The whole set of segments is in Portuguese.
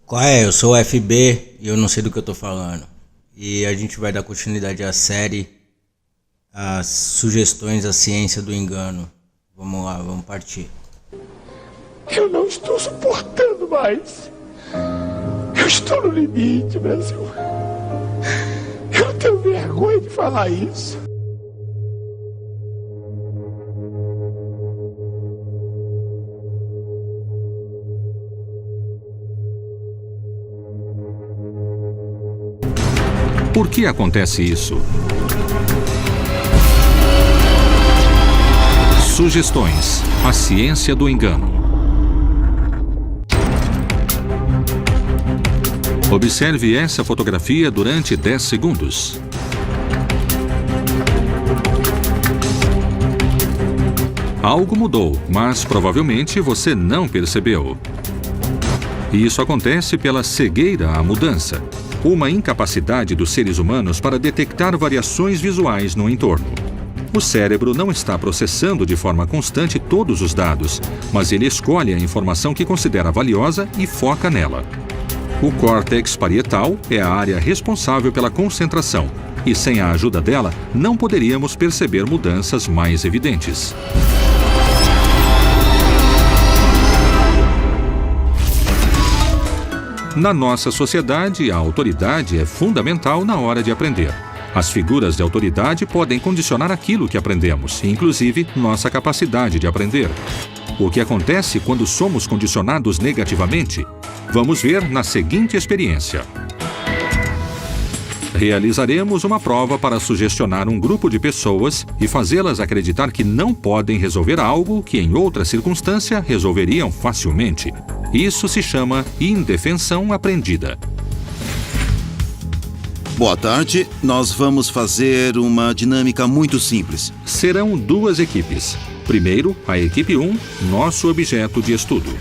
Qual é? Eu sou o FB e eu não sei do que eu tô falando. E a gente vai dar continuidade à série As Sugestões à Ciência do Engano. Vamos lá, vamos partir. Eu não estou suportando mais. Eu estou no limite, Brasil. Eu tenho vergonha de falar isso. Por que acontece isso? Sugestões: a ciência do engano. Observe essa fotografia durante 10 segundos. Algo mudou, mas provavelmente você não percebeu. Isso acontece pela cegueira à mudança, uma incapacidade dos seres humanos para detectar variações visuais no entorno. O cérebro não está processando de forma constante todos os dados, mas ele escolhe a informação que considera valiosa e foca nela. O córtex parietal é a área responsável pela concentração, e sem a ajuda dela, não poderíamos perceber mudanças mais evidentes. Na nossa sociedade, a autoridade é fundamental na hora de aprender. As figuras de autoridade podem condicionar aquilo que aprendemos, inclusive nossa capacidade de aprender. O que acontece quando somos condicionados negativamente? Vamos ver na seguinte experiência. Realizaremos uma prova para sugestionar um grupo de pessoas e fazê-las acreditar que não podem resolver algo que em outra circunstância resolveriam facilmente. Isso se chama indefensão aprendida. Boa tarde, nós vamos fazer uma dinâmica muito simples. Serão duas equipes. Primeiro, a equipe 1, nosso objeto de estudo.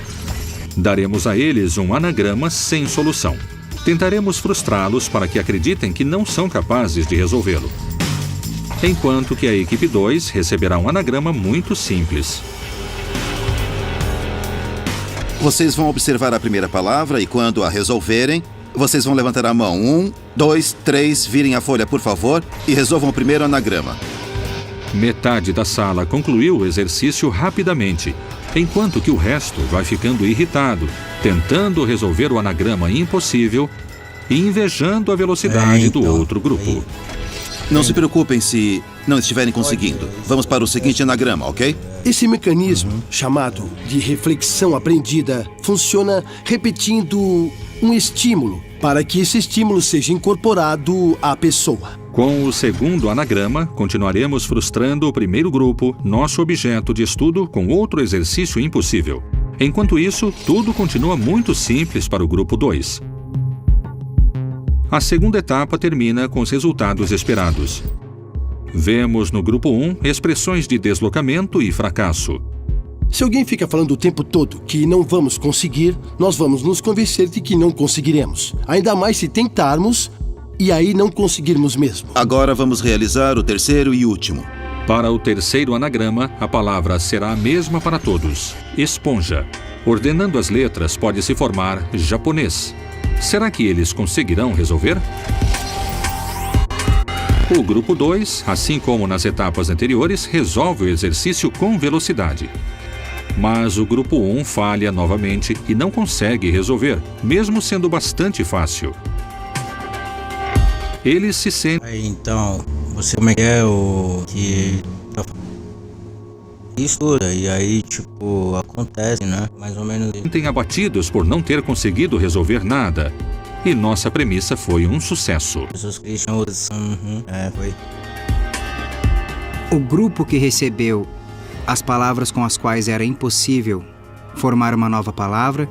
Daremos a eles um anagrama sem solução. Tentaremos frustrá-los para que acreditem que não são capazes de resolvê-lo. Enquanto que a equipe 2 receberá um anagrama muito simples. Vocês vão observar a primeira palavra e quando a resolverem, vocês vão levantar a mão. 1, 2, 3, virem a folha, por favor, e resolvam o primeiro anagrama. Metade da sala concluiu o exercício rapidamente, enquanto que o resto vai ficando irritado, tentando resolver o anagrama impossível e invejando a velocidade do outro grupo. Não se preocupem se não estiverem conseguindo. Vamos para o seguinte anagrama, ok? Esse mecanismo, chamado de reflexão aprendida, funciona repetindo um estímulo para que esse estímulo seja incorporado à pessoa. Com o segundo anagrama, continuaremos frustrando o primeiro grupo, nosso objeto de estudo, com outro exercício impossível. Enquanto isso, tudo continua muito simples para o grupo 2. A segunda etapa termina com os resultados esperados. Vemos no grupo 1 expressões de deslocamento e fracasso. Se alguém fica falando o tempo todo que não vamos conseguir, nós vamos nos convencer de que não conseguiremos. Ainda mais se tentarmos e aí não conseguirmos mesmo. Agora vamos realizar o terceiro e último. Para o terceiro anagrama, a palavra será a mesma para todos: esponja. Ordenando as letras, pode-se formar japonês. Será que eles conseguirão resolver? O grupo 2, assim como nas etapas anteriores, resolve o exercício com velocidade. Mas o grupo 1 falha novamente e não consegue resolver, mesmo sendo bastante fácil. Eles se sentem... Aí, então, você como é que é o que estuda e aí, tipo, acontece, né? Mais ou menos isso. sentem abatidos por não ter conseguido resolver nada. E nossa premissa foi um sucesso. Pessoas que chamam foi. O grupo que recebeu as palavras com as quais era impossível formar uma nova palavra,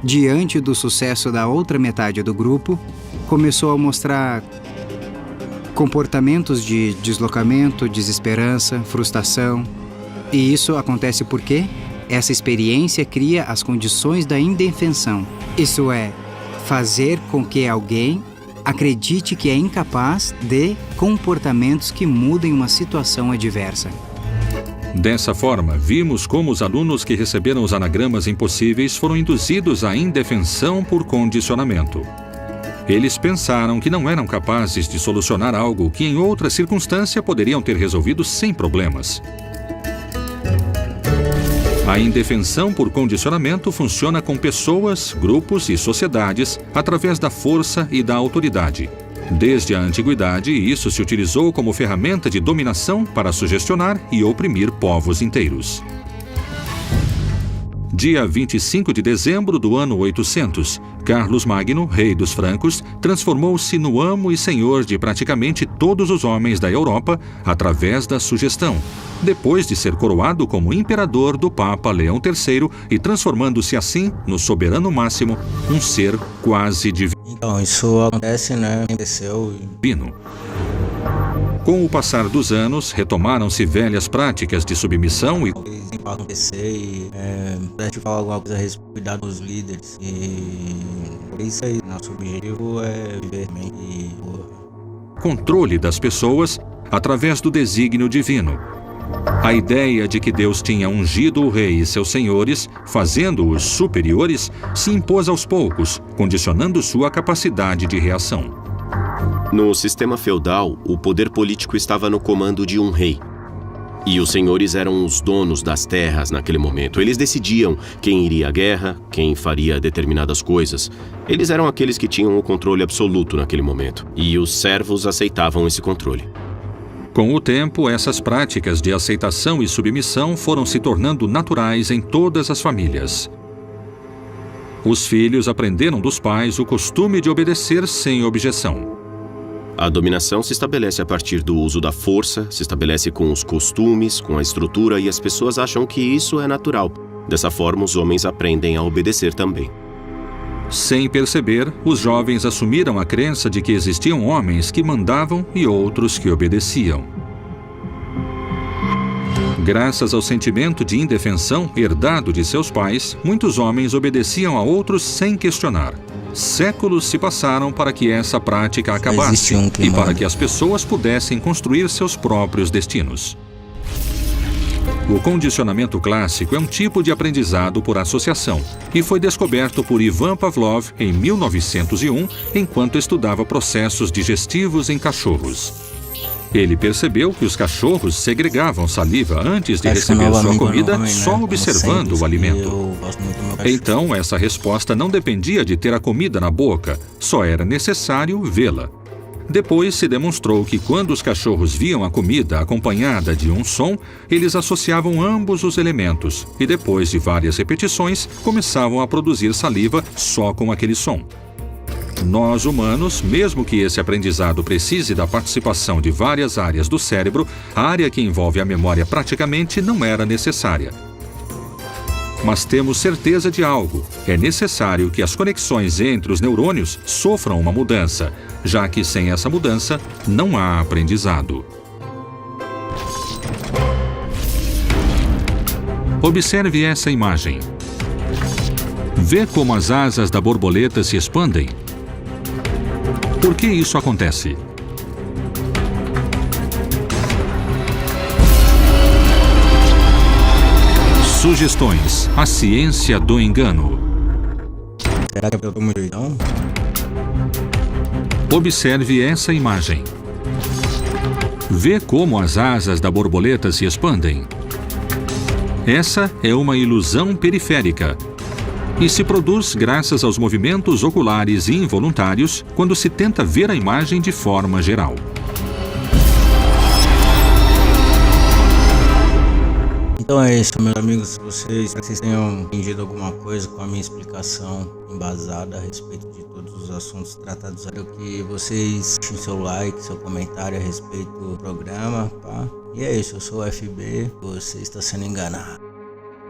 diante do sucesso da outra metade do grupo, começou a mostrar comportamentos de deslocamento, desesperança, frustração. E isso acontece porque essa experiência cria as condições da indefensão. Isso é, fazer com que alguém acredite que é incapaz de comportamentos que mudem uma situação adversa. Dessa forma, vimos como os alunos que receberam os anagramas impossíveis foram induzidos à indefensão por condicionamento. Eles pensaram que não eram capazes de solucionar algo que em outra circunstância poderiam ter resolvido sem problemas. A indefensão por condicionamento funciona com pessoas, grupos e sociedades através da força e da autoridade. Desde a antiguidade, isso se utilizou como ferramenta de dominação para sugestionar e oprimir povos inteiros. Dia 25 de dezembro do ano 800, Carlos Magno, rei dos francos, transformou-se no amo e senhor de praticamente todos os homens da Europa através da sugestão, depois de ser coroado como imperador do Papa Leão III e transformando-se assim no soberano máximo, um ser quase divino. Então, isso acontece, né? Aconteceu. Com o passar dos anos, retomaram-se velhas práticas de submissão e Acontecer e pra gente falar alguma coisa a respeito do cuidado dos líderes. E por isso aí, nosso objetivo é viver bem e controle das pessoas através do desígnio divino. A ideia de que Deus tinha ungido o rei e seus senhores, fazendo-os superiores, se impôs aos poucos, condicionando sua capacidade de reação. No sistema feudal, o poder político estava no comando de um rei. E os senhores eram os donos das terras naquele momento. Eles decidiam quem iria à guerra, quem faria determinadas coisas. Eles eram aqueles que tinham o controle absoluto naquele momento. E os servos aceitavam esse controle. Com o tempo, essas práticas de aceitação e submissão foram se tornando naturais em todas as famílias. Os filhos aprenderam dos pais o costume de obedecer sem objeção. A dominação se estabelece a partir do uso da força, se estabelece com os costumes, com a estrutura, e as pessoas acham que isso é natural. Dessa forma, os homens aprendem a obedecer também. Sem perceber, os jovens assumiram a crença de que existiam homens que mandavam e outros que obedeciam. Graças ao sentimento de indefensão herdado de seus pais, muitos homens obedeciam a outros sem questionar. Séculos se passaram para que essa prática acabasse e para que as pessoas pudessem construir seus próprios destinos. O condicionamento clássico é um tipo de aprendizado por associação e foi descoberto por Ivan Pavlov em 1901, enquanto estudava processos digestivos em cachorros. Ele percebeu que os cachorros segregavam saliva antes de receber sua comida só observando o alimento. Então, essa resposta não dependia de ter a comida na boca, só era necessário vê-la. Depois se demonstrou que quando os cachorros viam a comida acompanhada de um som, eles associavam ambos os elementos e depois de várias repetições, começavam a produzir saliva só com aquele som. Nós, humanos, mesmo que esse aprendizado precise da participação de várias áreas do cérebro, a área que envolve a memória praticamente não era necessária. Mas temos certeza de algo. É necessário que as conexões entre os neurônios sofram uma mudança, já que sem essa mudança não há aprendizado. Observe essa imagem. Vê como as asas da borboleta se expandem? Por que isso acontece? Sugestões. A ciência do engano. Será que eu tô muito doidão? Observe essa imagem. Vê como as asas da borboleta se expandem? Essa é uma ilusão periférica e se produz graças aos movimentos oculares involuntários quando se tenta ver a imagem de forma geral. Então é isso, meus amigos. Espero que vocês tenham entendido alguma coisa com a minha explicação embasada a respeito de todos os assuntos tratados. Espero que vocês deixem seu like, seu comentário a respeito do programa, tá? E é isso, eu sou o FB, você está sendo enganado.